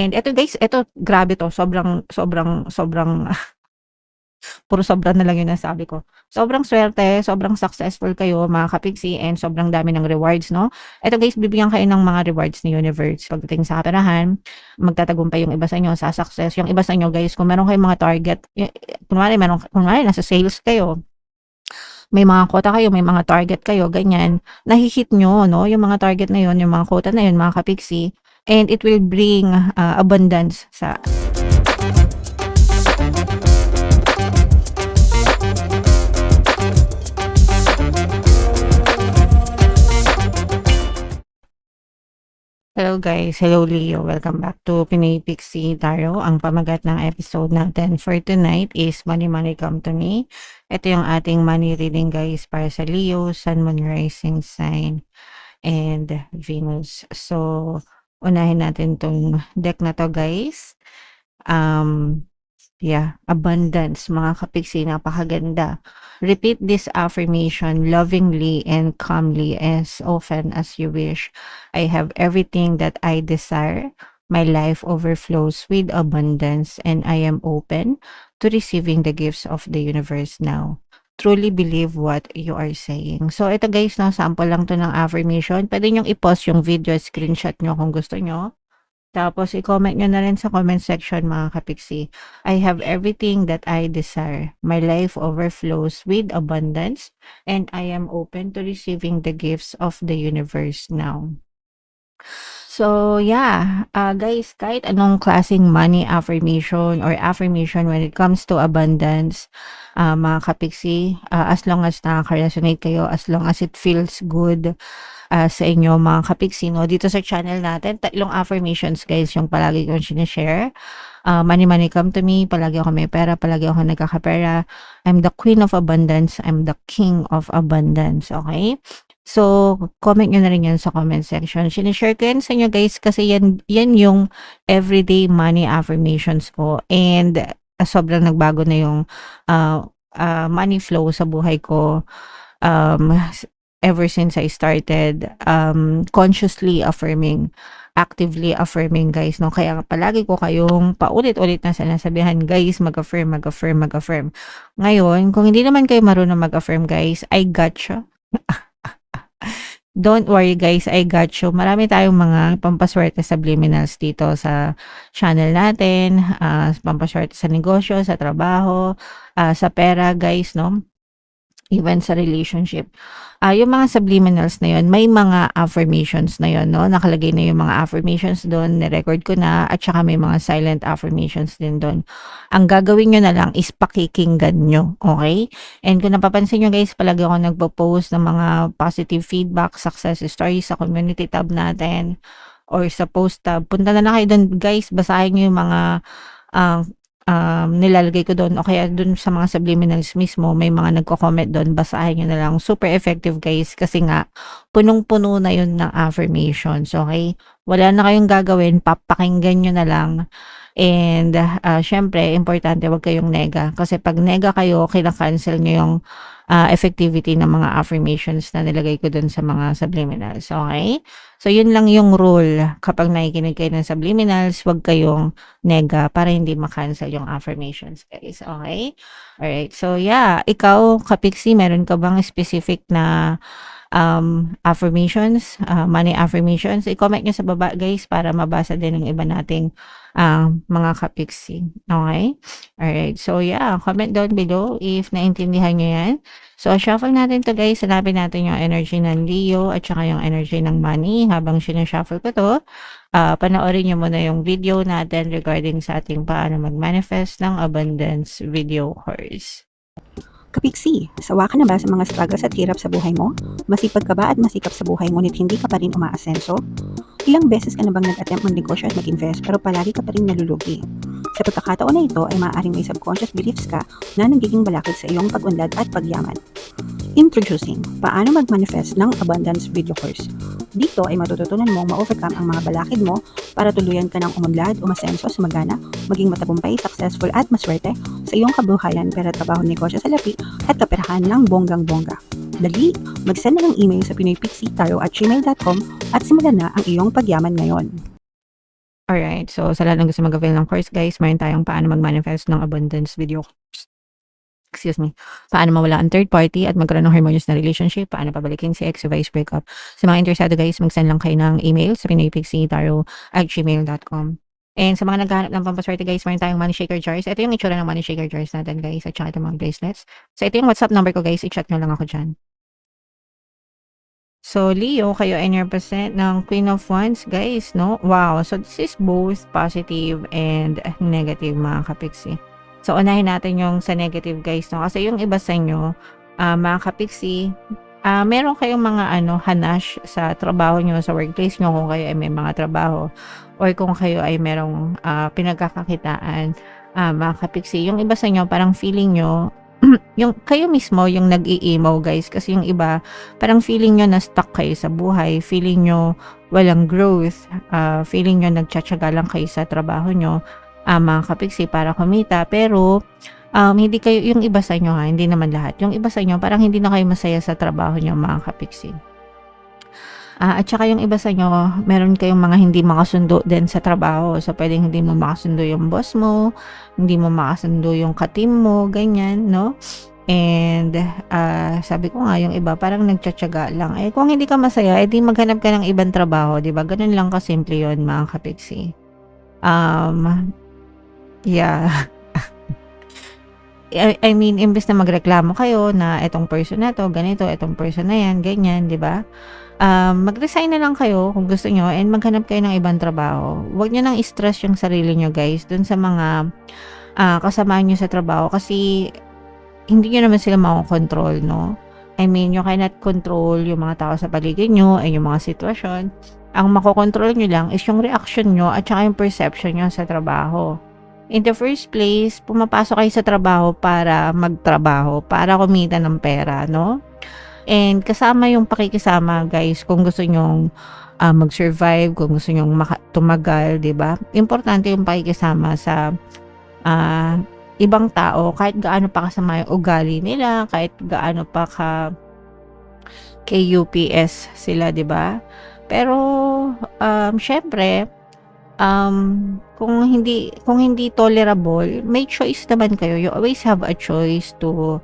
And eto guys, eto grabe 'to, sobrang sobrang sobrang puro sobra na lang yung nasabi ko. Sobrang swerte, sobrang successful kayo mga ka-Pixie and sobrang dami ng rewards 'no. Eto guys, bibigyan kayo ng mga rewards ni universe pagdating sa kaperahan, magtatagumpay yung iba sa inyo sa success. Yung iba sa inyo guys, kung meron kayong mga target, kunwari nasa sales kayo, may mga quota kayo, may mga target kayo, ganyan, nahi-hit niyo 'no, yung mga target na yun, yung mga quota na yun mga ka-Pixie, and it will bring, abundance sa hello guys, hello Leo, welcome back to Pinoy Pixie Tarot. Ang pamagat ng episode natin for tonight is Money Money Come to Me. Ito yung ating money reading guys para sa Leo, Sun, Moon, Rising Sign, and Venus. So, unahin natin tong deck na to guys. Yeah, abundance, mga kapiksi, napakaganda. Repeat this affirmation lovingly and calmly as often as you wish. I have everything that I desire. My life overflows with abundance and I am open to receiving the gifts of the universe now. Truly believe what you are saying. So, ito guys, no, sample lang to ng affirmation. Pwede nyong i-pause yung video, screenshot nyo kung gusto nyo. Tapos, i-comment nyo na rin sa comment section mga kapiksi. I have everything that I desire. My life overflows with abundance and I am open to receiving the gifts of the universe now. So, yeah, guys, kahit anong klaseng money affirmation or affirmation when it comes to abundance, mga kapiksi, as long as nakaka-resonate kayo, as long as it feels good, sa inyo mga kapiksi, no? Dito sa channel natin, 3 affirmations guys yung palagi kong sinishare. Money, money come to me, palagi ako may pera, palagi ako nagkakapera. I'm the queen of abundance, I'm the king of abundance, okay? So, comment nyo na rin yan sa comment section. Sinishare ko yan sa inyo guys kasi yan yung everyday money affirmations ko. And sobrang nagbago na yung money flow sa buhay ko. Ever since I started consciously affirming, actively affirming guys, no? Kaya palagi ko kayong paulit-ulit na sinasabihan, guys, mag-affirm, mag-affirm, mag-affirm. Ngayon, kung hindi naman kayo marunong mag-affirm guys, I got you. Don't worry guys, I got you. Marami tayong mga pampaswerte subliminals dito sa channel natin, pampaswerte sa negosyo, sa trabaho, sa pera guys, no? Even sa relationship. Yung mga subliminals na yun, may mga affirmations na yun, no? Nakalagay na yung mga affirmations doon, nirecord ko na, at saka may mga silent affirmations din doon. Ang gagawin nyo na lang is pakikinggan nyo, okay? And kung napapansin nyo guys, palagi ako nagpo-post ng mga positive feedback, success stories sa community tab natin, or sa post tab. Punta na lang kayo doon guys, basahin nyo yung mga nilalagay ko doon o kaya doon sa mga subliminals mismo, may mga nagko-comment doon, basahin nyo na lang. Super effective guys kasi nga punong-puno na yun ng affirmations, okay? Wala na kayong gagawin, papakinggan nyo na lang. And syempre, importante wag kayong nega kasi pag nega kayo, kina-cancel nyo yung effectivity ng mga affirmations na nilagay ko doon sa mga subliminals, okay? So, yun lang yung rule. Kapag nakikinig kayo ng subliminals, wag kayong nega para hindi ma-cancel yung affirmations, guys. Okay? Alright. So, yeah. Ikaw, Kapiksi, meron ka bang specific na affirmations, money affirmations? I-comment nyo sa baba, guys, para mabasa din ng iba nating mga Kapiksi. Okay? Alright. So, yeah. Comment down below if naintindihan nyo yan. So, shuffle natin to guys. Hanapin natin yung energy ng Leo at saka yung energy ng money. Habang sinashuffle ko to, panoorin nyo muna yung video natin regarding sa ating paano mag-manifest ng abundance video course. Kapiksi, sawa ka na ba sa mga struggles at hirap sa buhay mo? Masipag ka ba at masikap sa buhay ngunit hindi ka pa rin umaasenso? Ilang beses ka na bang nag-attempt mag-negosyo at mag-invest pero palagi ka pa rin nalulugi? Sa pagkakataon na ito ay maaaring may subconscious beliefs ka na nagiging balakid sa iyong pag-unlad at pagyaman. Introducing, paano mag-manifest ng abundance video course. Dito ay matututunan mong ma-overcome ang mga balakid mo para tuluyan ka ng umunlad, umasenso, sumagana, maging matagumpay, successful at maswerte sa iyong kabuhayan, pera, trabaho, negosyo, salapi at kaperahan ng bonggang-bongga. Dali, mag-send na ng email sa pinoypixie@gmail.com at simulan na ang iyong pagyaman ngayon. Alright, so sa lahat ng gusto mag-avail ng course guys, meron tayong paano mag-manifest ng abundance video course. Excuse me. Paano mawala ang third party at magkaroon ng harmonious na relationship, paano pabalikin si ex o vice breakup. Sa mga interesado guys, mag-send lang kayo ng email sa pinoypixie@gmail.com. And sa mga naghahanap ng pampaswerte guys, meron tayong money shaker jars. Ito yung itsura ng money shaker jars natin guys, at saka itong mga bracelets. So ito yung WhatsApp number ko guys, i-chat nyo lang ako dyan. So, Leo, kayo ay represent ng Queen of Wands, guys, no? Wow. So, this is both positive and negative, mga kapiksi. So, unahin natin yung sa negative, guys, no? Kasi yung iba sa inyo, mga kapiksi, meron kayong mga hanash sa trabaho nyo, sa workplace nyo, kung kayo ay may mga trabaho, or kung kayo ay merong pinagkakakitaan, mga kapiksi. Yung iba sa inyo, parang feeling nyo, yung kayo mismo yung nag-i-emo guys, kasi yung iba parang feeling nyo na stuck kayo sa buhay, feeling nyo walang growth, feeling nyo nagtsatsaga lang kayo sa trabaho nyo, mga kapiksi, para kumita, pero hindi kayo, yung iba sa inyo hindi naman lahat, yung iba sa inyo parang hindi na kayo masaya sa trabaho nyo, mga kapiksi. At saka yung iba sa inyo, meron kayong mga hindi makasundo din sa trabaho. So, pwedeng hindi mo makasundo yung boss mo, hindi mo makasundo yung ka-team mo, ganyan, no? And, sabi ko nga, yung iba, parang nagtsatsaga lang. Eh, kung hindi ka masaya, edi maghanap ka ng ibang trabaho, di ba? Ganun lang kasimple yun, mga kapiksi. Yeah. I mean, imbes na magreklamo kayo na etong person na to, ganito, etong person na yan, ganyan, di ba? Mag-resign na lang kayo kung gusto nyo and maghanap kayo ng ibang trabaho. Huwag nyo nang i-stress yung sarili nyo guys dun sa mga kasama nyo sa trabaho, kasi hindi nyo naman sila makokontrol, no? I mean, you cannot control yung mga tao sa paligid nyo ay yung mga sitwasyon. Ang makokontrol nyo lang is yung reaction nyo at saka yung perception nyo sa trabaho. In the first place, pumapasok kayo sa trabaho para magtrabaho, para kumita ng pera, no? And kasama yung pakikisama guys, kung gusto nyong mag-survive, kung gusto nyong tumagal, di ba? Importante yung pakikisama sa ibang tao, kahit gaano pa kasama yung ugali nila, kahit gaano pa KUPS sila, di ba? Pero syempre, kung hindi tolerable, may choice naman kayo. You always have a choice to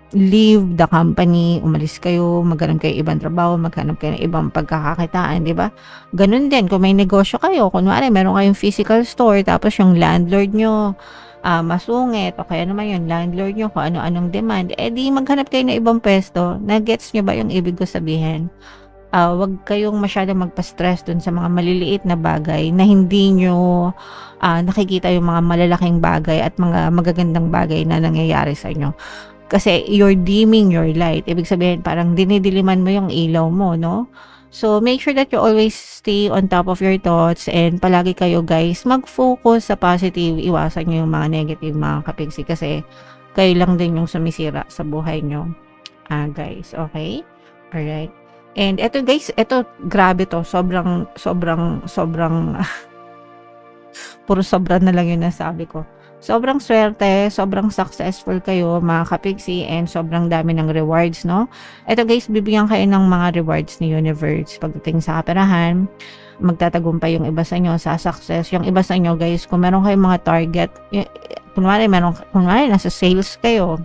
leave the company, umalis kayo, maghanap kayo ibang trabaho, maghanap kayo ng ibang pagkakakitaan, di ba? Ganun din, kung may negosyo kayo, kunwari, meron kayong physical store, tapos yung landlord nyo, masungit, o kaya naman yung landlord nyo, kung ano-anong demand, di maghanap kayo ng ibang pwesto. Nagets nyo ba yung ibig ko sabihin? Wag kayong masyadong magpa-stress dun sa mga maliliit na bagay na hindi nyo nakikita yung mga malalaking bagay at mga magagandang bagay na nangyayari sa inyo. Kasi you're dimming your light. Ibig sabihin, parang dinidiliman mo yung ilaw mo, no? So, make sure that you always stay on top of your thoughts and palagi kayo, guys, mag-focus sa positive. Iwasan nyo yung mga negative, mga kapigsi, kasi kayo lang din yung sumisira sa buhay nyo, guys. Okay? Alright. And eto, guys, eto, grabe to. Sobrang puro sobra na lang yung nasabi ko. Sobrang swerte, sobrang successful kayo, mga kapigsi, and sobrang dami ng rewards, no? Ito guys, bibigyan kayo ng mga rewards ni Universe pagdating sa kaperahan. Magtatagumpay yung iba sa inyo sa success. Yung iba sa inyo guys, kung meron kayong mga target, kunwari nasa sales kayo,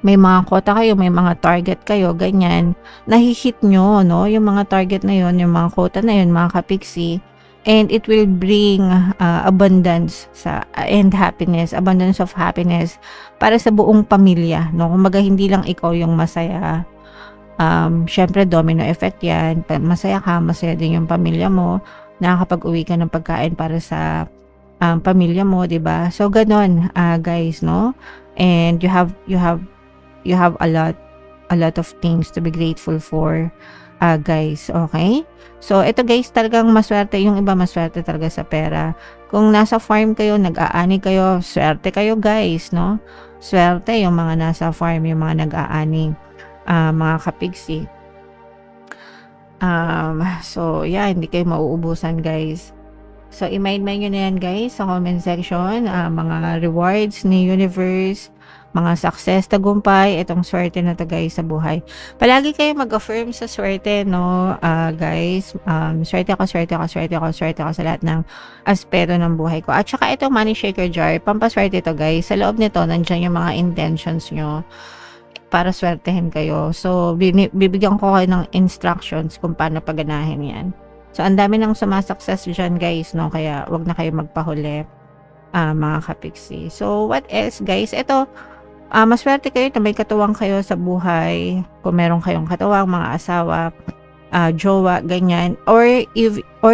may mga quota kayo, may mga target kayo, ganyan, nahihit nyo, no? Yung mga target na yun, yung mga quota na yun, mga kapigsi, and it will bring abundance and happiness, abundance of happiness para sa buong pamilya, no? Kumbaga hindi lang ikaw yung masaya. Syempre domino effect yan. Masaya ka, masaya din yung pamilya mo. Nakakapag-uwi ka ng pagkain para sa pamilya mo, 'di ba? So ganon, guys, no? And you have a lot of things to be grateful for, guys, okay? So, ito guys, talagang maswerte. Yung iba maswerte talaga sa pera. Kung nasa farm kayo, nag-aani kayo, swerte kayo guys, no? Swerte yung mga nasa farm, yung mga nag-aani, mga kapigsi. So, yeah, hindi kayo mauubusan guys. So, i-mind nyo na yan guys sa comment section, mga rewards ni Universe, mga success, tagumpay, itong swerte na 'to guys sa buhay. Palagi kayo mag-affirm sa swerte 'no, guys. Swerte ako, swerte ako, swerte ako, swerte ako sa lahat ng aspeto ng buhay ko. At saka itong money shaker jar, pampaswerte 'to guys. Sa loob nito nandiyan yung mga intentions niyo para swertehin kayo. So, bibigyan ko kayo ng instructions kung paano paganahin 'yan. So, ang dami ng suma-success diyan guys 'no, kaya 'wag na kayo magpahuli, mga kapiksi. So, what else guys? Ito, maswerte kayo na may katuwang kayo sa buhay. Kung meron kayong katuwang, mga asawa, jowa, ganyan. Or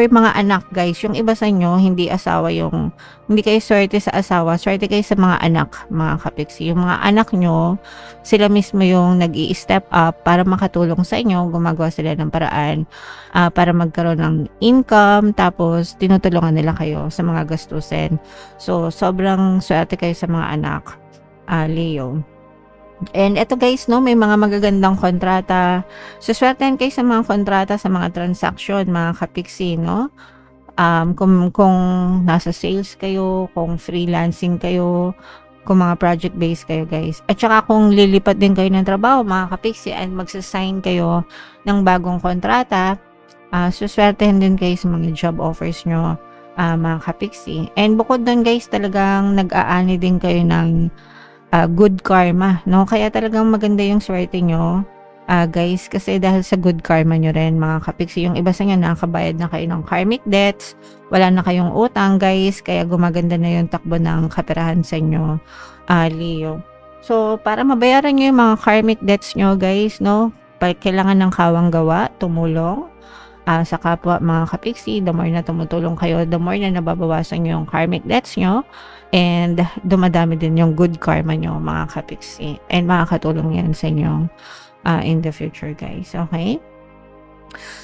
mga anak guys. Yung iba sa inyo, hindi kayo swerte sa asawa, swerte kayo sa mga anak, mga kapiksi. Yung mga anak nyo, sila mismo yung nag-i-step up para makatulong sa inyo. Gumagawa sila ng paraan para magkaroon ng income. Tapos, tinutulungan nila kayo sa mga gastusin. So, sobrang swerte kayo sa mga anak, Leo. And eto guys, no, may mga magagandang kontrata. Suswertehan kayo sa mga kontrata, sa mga transaction, mga kapiksi, no? Kung nasa sales kayo, kung freelancing kayo, kung mga project-based kayo guys. At saka kung lilipat din kayo ng trabaho, mga kapiksi, and magsasign kayo ng bagong kontrata, suswertehan din kayo sa mga job offers nyo, mga kapiksi. And bukod doon guys, talagang nag-aani din kayo ng good karma, no? Kaya talagang maganda yung swerte nyo, guys, kasi dahil sa good karma nyo rin, mga kapiksi. Yung iba sa inyo, nakakabayad na kayo ng karmic debts, wala na kayong utang, guys, kaya gumaganda na yung takbo ng kaperahan sa inyo, Leo. So, para mabayaran nyo yung mga karmic debts nyo, guys, no? Kailangan ng kawang gawa, tumulong, sa kapwa mga kapiksi. The more na tumutulong kayo, the more na nababawasan nyo yung karmic debts nyo, and dumadami din yung good karma nyo, mga kapiksi, and makakatulong yan sa inyo in the future guys, okay?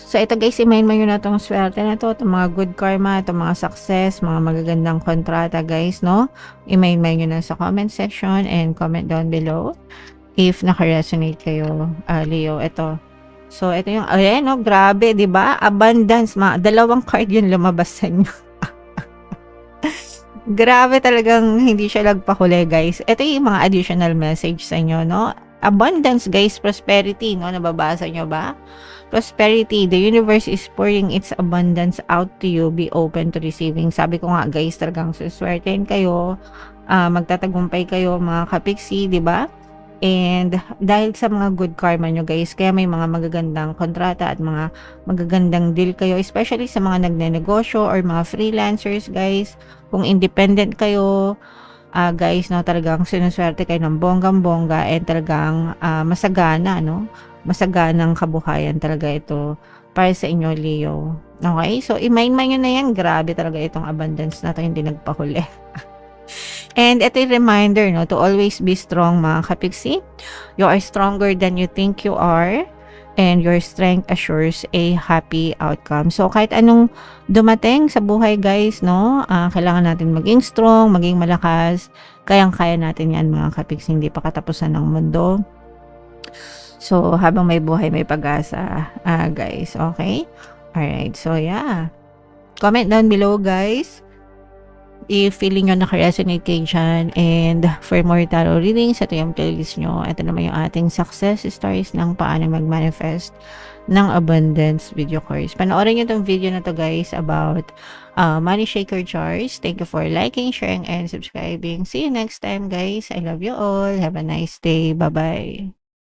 So ito guys, i-main mo yun na itong swerte na to, itong mga good karma, itong mga success, mga magagandang kontrata guys, no? I-main mo yun na sa comment section and comment down below if naka-resonate kayo, Leo. Ito, so ito yung, ayan, no, grabe, di ba? Abundance, dalawang card yun lumabas sa inyo. Grabe, talagang hindi siya nagpahuli guys. Ito yung mga additional message sa inyo, no? Abundance guys, prosperity, no? Nababasa nyo ba? Prosperity, the universe is pouring its abundance out to you. Be open to receiving. Sabi ko nga guys, talagang suswertein kayo. Magtatagumpay kayo, mga kapiksi, di ba? And dahil sa mga good karma nyo guys, kaya may mga magagandang kontrata at mga magagandang deal kayo, especially sa mga nagnenegosyo or mga freelancers guys. Kung independent kayo, guys, no, talagang sinuswerte kayo ng bonggang-bongga, and talagang masagana, no? Masaganang kabuhayan talaga ito para sa inyo, Leo. Okay? So, i-mind nyo na yan. Grabe talaga itong abundance na to, hindi nagpahuli. And ito yung reminder, no, to always be strong, mga kapiksi. You are stronger than you think you are, and your strength assures a happy outcome. So, kahit anong dumating sa buhay, guys, no, kailangan natin maging strong, maging malakas. Kayang-kaya natin yan, mga kapiksi. Hindi pa katapusan ng mundo. So, habang may buhay, may pag-asa, guys. Okay? Alright. So, yeah. Comment down below, guys, if feeling nyo naka-resonate kayo dyan. And for more tarot readings, ito yung playlist nyo. Ito naman yung ating success stories ng paano mag-manifest ng abundance video course. Panoorin nyo itong video na to guys about money shaker jars. Thank you for liking, sharing, and subscribing. See you next time guys. I love you all. Have a nice day. Bye-bye.